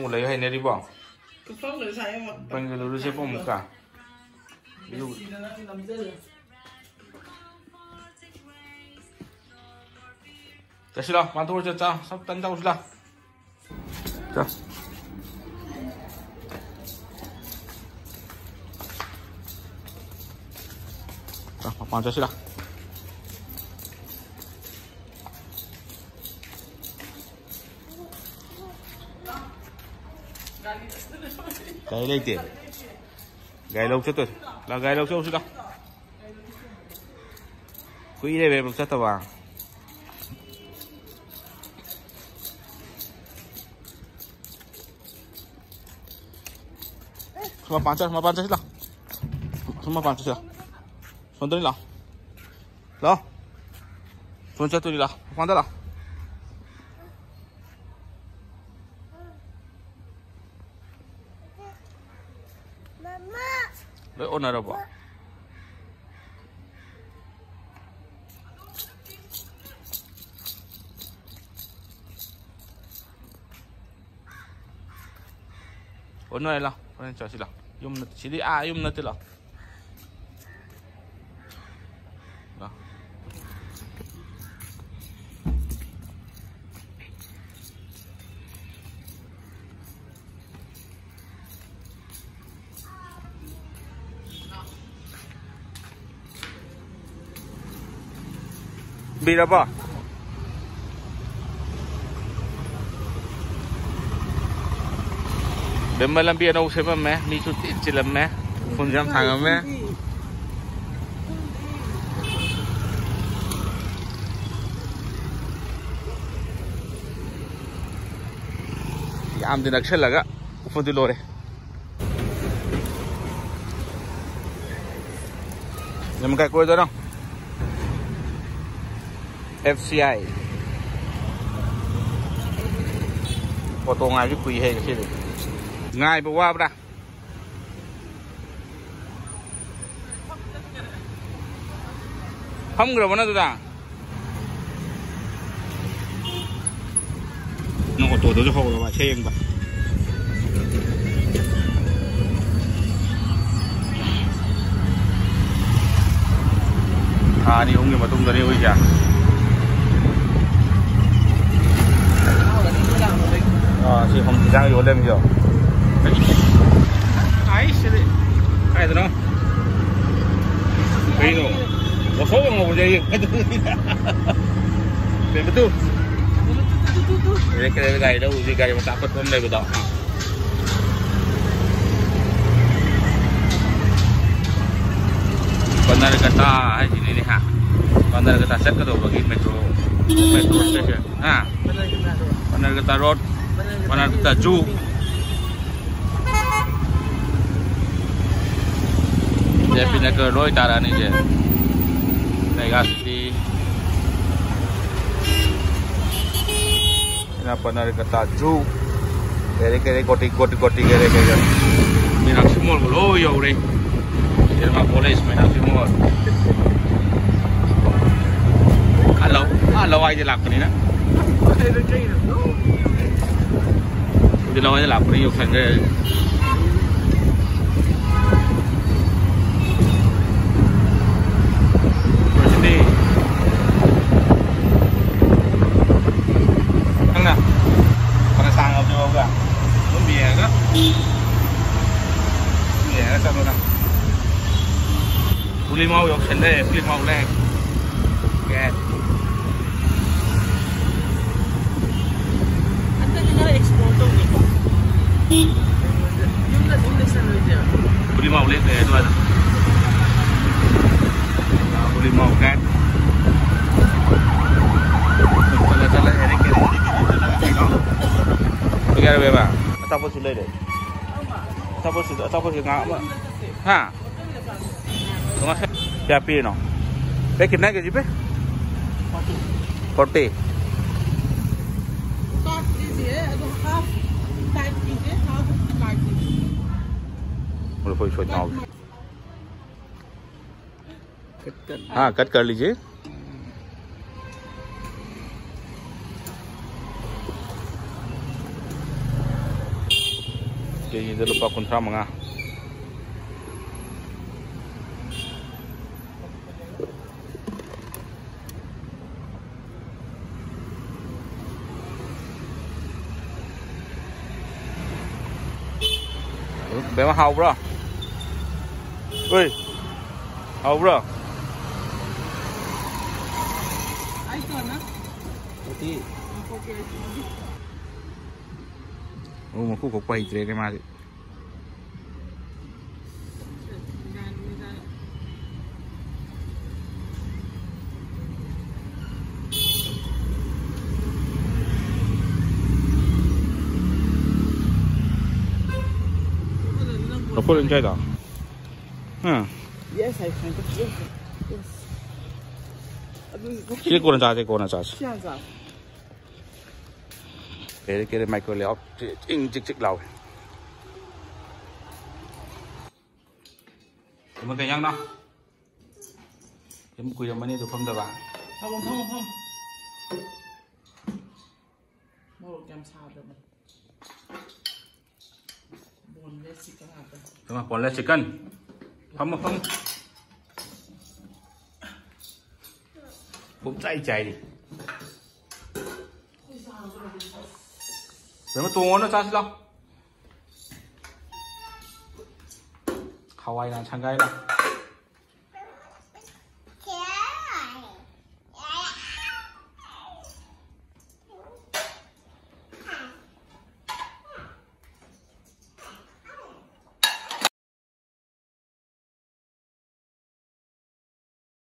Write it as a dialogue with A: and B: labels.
A: mulai hai neri bang.
B: Kepala saya mak.
A: Panggil dulu siapa muka. Dulu. Tersilah, mantul cerita. Sab tanda uslah. Dah. Dah, apa tersilah. Gaya lagi. Gaya lâu cho tôi. Là gaya lâu cho sudah. Quỹ đây về một set tàu vàng. Semua pantas lah. Semua pantas lah. Sonton lah. Lah. Sonton tu lah. Pantas lah. Lấy ôn nào đâu bỏ. Ôn này là, ôn cho xí là, dùng chỉ đi dùng nó tự là. Đó. Beda apa? Demalam biar nak usah meh, ni cuti cilam meh, pun jam tangga meh. Am din akshay laga, pun tu lore. Jam kai kau dah. FCI Foto ngay với quỳ hay cái gì ngay vừa qua ra không rồi nó ra nó có tổ cho họ là xem vậy đi ông người mà tung ra đi ôi chà chị không chỉ đang vô lên rồi. Ai sẽ đi? Ai đó? Cái gì? Có số bằng một gì? Cái thứ gì? Bên betul. Cái gay đâu? Cái gay mà takut hôm nay betul. Bandar kata hai sini ni ha. Bandar kata set kata bagi metro station. Ha. Bandar kata road. Bandar kata Ju. Dia pindah ke Roy Tara ni je. Mega City. Ini Bandar kata Ju. Kere koti kere. Meenakshi Mall lo yo re. Irma College Meenakshi Mall. Kalau aja lap ni na. Udah lawan aja lap ni yuk sang ke. Sini. Ang na. Para sang apa juga? Biar kan? Biar satu na. Beli mau yuk sendiri, beli mau leh. Get. Beli mau lihat deh tuan. Beli mau kan. Salah ini kiri. Begini berapa? Ataupun sudah deh. Ataupun ngap apa? Ha? Tengah siapa ni? Pe कितना के जी पे? 40. कोई सोचना होगा हाँ कट कर लीजिए kg lupa kontra mga. Bé mà hầu bro. Ui. Hầu bro.
B: Ai còn á?
A: Tí. Mà khu có quay cái mà gì. Nó phun lên chơi đó.
B: Yes, I think yes. Yes.
A: Cái cô nó ra.
B: Dạ dạ.
A: Cái micro léo chích lầu. Chúng mình cái nhang đó. Chúng quy làm này được không được bạn?
B: Không. Một kem sao được mình. Buồn lên xịt cái hạt đấy.
A: Đúng rồi, còn lên chicken. Không. Cũng chạy đi. Để mà tuồng nó ra chứ đâu. Hawaii là sang gai đâu.